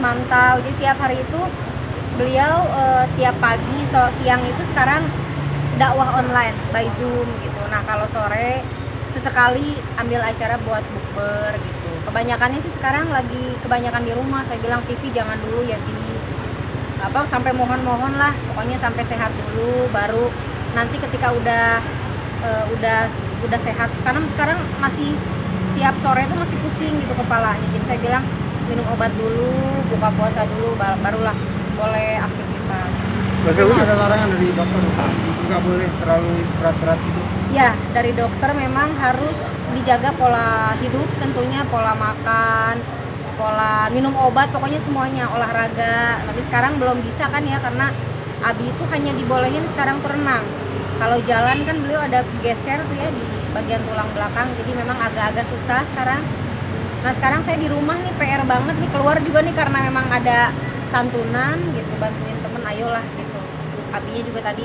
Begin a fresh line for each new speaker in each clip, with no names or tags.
memantau. Jadi tiap hari itu beliau tiap pagi, siang itu sekarang dakwah online by Zoom gitu. Nah kalau sore sesekali ambil acara buat bukber gitu. Kebanyakannya sih sekarang lagi kebanyakan di rumah. Saya bilang TV jangan dulu ya, di sampai mohon-mohon lah, pokoknya sampai sehat dulu, baru nanti ketika udah sehat. Karena sekarang masih tiap sore itu masih pusing gitu kepalanya. Jadi saya bilang minum obat dulu, buka puasa dulu, barulah boleh aktivitas.
Memang ada larangan dari dokter, nggak boleh terlalu berat-berat gitu?
Ya, dari dokter memang harus dijaga pola hidup, tentunya pola makan, pola minum obat, pokoknya semuanya, olahraga. Tapi sekarang belum bisa kan ya, karena Abi itu hanya dibolehin sekarang berenang. Kalau jalan kan beliau ada geser tuh ya di bagian tulang belakang, jadi memang agak-agak susah sekarang. Nah sekarang saya di rumah nih, PR banget nih, keluar juga nih karena memang ada santunan gitu, bantuin temen, ayolah gitu. Abinya juga tadi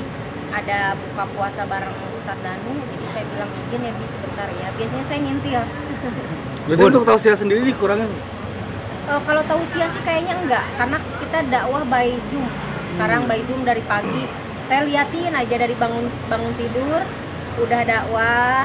ada buka puasa bareng Ustadz Danu, jadi saya bilang izin ya Bi sebentar ya, biasanya saya ngintil.
Berarti untuk tausiah sendiri dikurangin?
Kalau tausiah sih kayaknya enggak, karena kita dakwah by Zoom. Sekarang by Zoom dari pagi. Saya liatin aja dari bangun tidur, udah dakwah,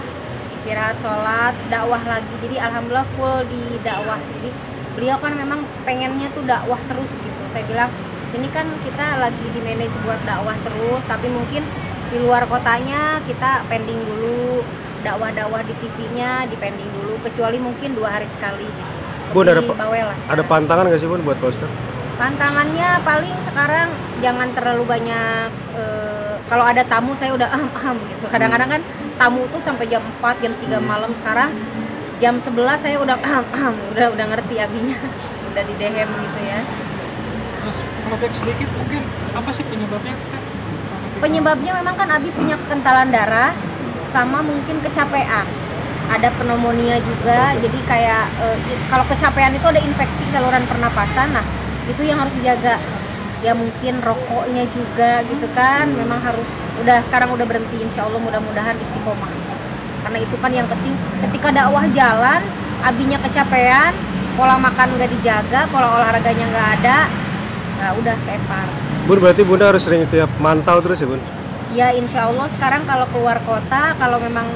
istirahat, sholat, dakwah lagi. Jadi alhamdulillah full di dakwah. Jadi beliau kan memang pengennya tuh dakwah terus gitu. Saya bilang ini kan kita lagi di manage buat dakwah terus, tapi mungkin di luar kotanya kita pending dulu, dakwah-dakwah di TV-nya dipending dulu, kecuali mungkin 2 hari sekali gitu.
Bun, ada pantangan nggak sih Bun buat poster?
Tantangannya paling sekarang jangan terlalu banyak, kalau ada tamu saya udah gitu. Kadang-kadang kan tamu tuh sampai jam 4, jam 3 malam. Sekarang jam 11 saya udah udah ngerti Abinya. Udah di DM gitu ya.
Terus ngebek sedikit, mungkin apa sih penyebabnya?
Penyebabnya memang kan Abi punya kekentalan darah sama mungkin kecapean. Ada pneumonia juga, jadi kayak kalau kecapean itu ada infeksi saluran pernapasan. Nah itu yang harus dijaga ya, mungkin rokoknya juga gitu kan, memang harus sekarang udah berhenti, insya Allah mudah-mudahan istiqomah, karena itu kan yang penting. Ketika dakwah jalan, Abinya kecapean, pola makan nggak dijaga, pola olahraganya nggak ada, nah udah kepar.
Bun, berarti Bunda harus sering tiap mantau terus ya Bun?
Ya insya Allah sekarang kalau keluar kota, kalau memang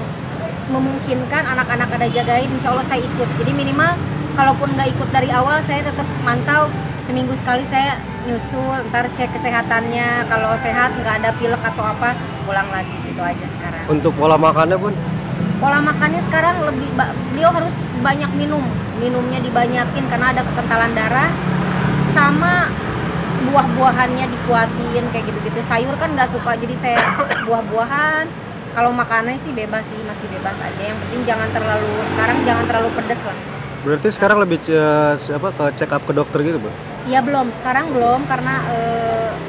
memungkinkan anak-anak ada jagain, insya Allah saya ikut. Jadi minimal kalaupun nggak ikut dari awal, saya tetap mantau. Seminggu sekali saya nyusul, ntar cek kesehatannya, kalau sehat nggak ada pilek atau apa, pulang lagi gitu aja sekarang.
Untuk pola makannya Bun?
Pola makannya sekarang beliau harus banyak minumnya dibanyakin karena ada kekentalan darah, sama buah-buahannya dikuatin kayak gitu-gitu. Sayur kan nggak suka, jadi saya buah-buahan. Kalau makanannya sih bebas sih, masih bebas aja, yang penting jangan terlalu pedes lah.
Berarti sekarang lebih ke check up ke dokter gitu Bun?
Iya sekarang belum, karena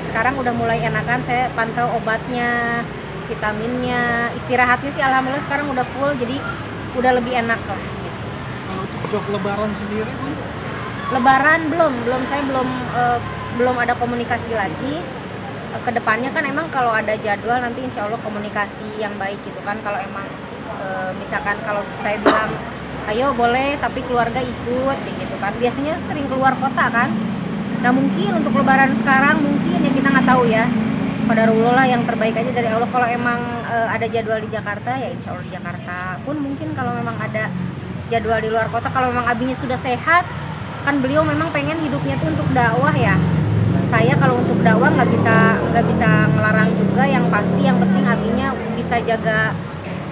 sekarang udah mulai enakan. Saya pantau obatnya, vitaminnya, istirahatnya sih alhamdulillah sekarang udah full, jadi udah lebih enak lah gitu.
Kalau untuk job lebaran sendiri Bun?
Lebaran belum, saya belum ada komunikasi lagi. Kedepannya kan emang kalau ada jadwal nanti insya Allah komunikasi yang baik gitu kan. Kalau emang misalkan kalau saya bilang ayo boleh tapi keluarga ikut gitu kan, biasanya sering keluar kota kan. Nah mungkin untuk lebaran sekarang mungkin ya kita nggak tahu ya, qadarullah lah, yang terbaik aja dari Allah. Kalau emang ada jadwal di Jakarta ya insya Allah di Jakarta pun. Mungkin kalau memang ada jadwal di luar kota, kalau memang Abinya sudah sehat kan, beliau memang pengen hidupnya tuh untuk dakwah ya. Saya kalau untuk dakwah nggak bisa ngelarang juga, yang pasti yang penting Abinya bisa jaga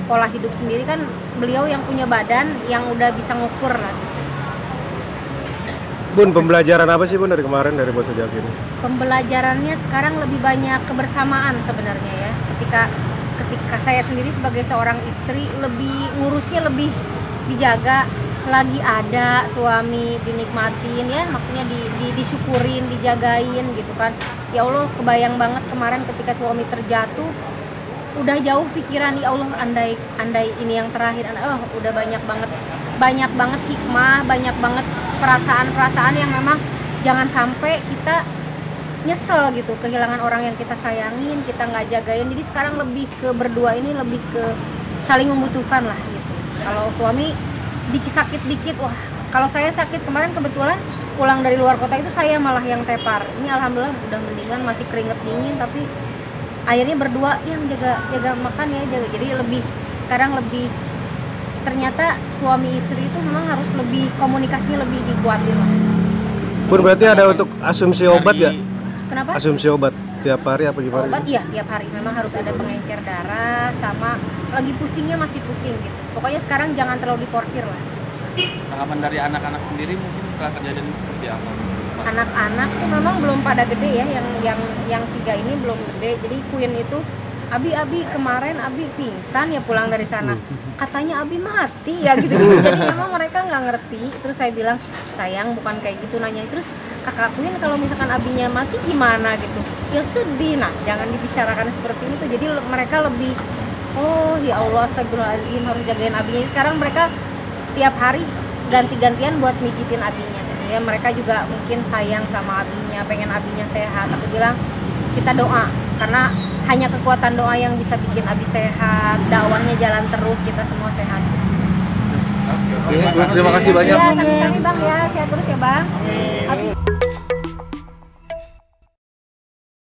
pola hidup sendiri kan, beliau yang punya badan yang udah bisa ngukur lah.
Bun, pembelajaran apa sih Bun dari kemarin dari Bos Sejak ini?
Pembelajarannya sekarang lebih banyak kebersamaan sebenarnya ya. Ketika saya sendiri sebagai seorang istri, ngurusnya lebih dijaga, lagi ada suami dinikmatin ya, maksudnya disyukurin, dijagain gitu kan. Ya Allah, kebayang banget kemarin ketika suami terjatuh, udah jauh pikiran, ya Allah andai ini yang terakhir. Udah banyak banget hikmah, banyak banget perasaan yang memang jangan sampai kita nyesel gitu kehilangan orang yang kita sayangin, kita nggak jagain. Jadi sekarang lebih ke berdua ini lebih ke saling membutuhkan lah gitu. Kalau suami sakit dikit, wah kalau saya sakit kemarin kebetulan pulang dari luar kota itu saya malah yang tepar. Ini alhamdulillah udah mendingan, masih keringet dingin tapi akhirnya berdua yang jaga makan ya, jadi sekarang lebih ternyata suami istri itu memang harus lebih komunikasinya lebih dikuatin lah.
Bun, berarti ada untuk asumsi obat ya?
Kenapa?
Asumsi obat tiap hari apa gimana?
Obat ya tiap hari memang harus ada pengencer darah sama lagi pusingnya masih pusing gitu. Pokoknya sekarang jangan terlalu diporsir lah.
Tanggapan dari anak-anak sendiri mungkin setelah kejadian ini seperti apa?
Anak-anak tuh memang belum pada gede ya, yang 3 ini belum gede. Jadi Queen itu Abi kemarin Abi pingsan ya pulang dari sana. Katanya Abi mati ya gitu. Jadi memang mereka nggak ngerti. Terus saya bilang, sayang bukan kayak gitu nanya. Terus kakak Queen kalau misalkan Abinya mati gimana gitu? Ya sedih. Nah jangan dibicarakan seperti itu. Jadi mereka lebih, oh ya Allah astagfirullahaladzim harus jagain Abinya. Sekarang mereka tiap hari ganti-gantian buat mijitin Abinya. Ya mereka juga mungkin sayang sama Abinya, pengen Abinya sehat. Aku bilang kita doa karena hanya kekuatan doa yang bisa bikin Abi sehat, dakwahnya jalan terus, kita semua sehat.
Terima kasih banyak.
Ya, sami-sami Bang ya, sehat terus ya Bang. Abi.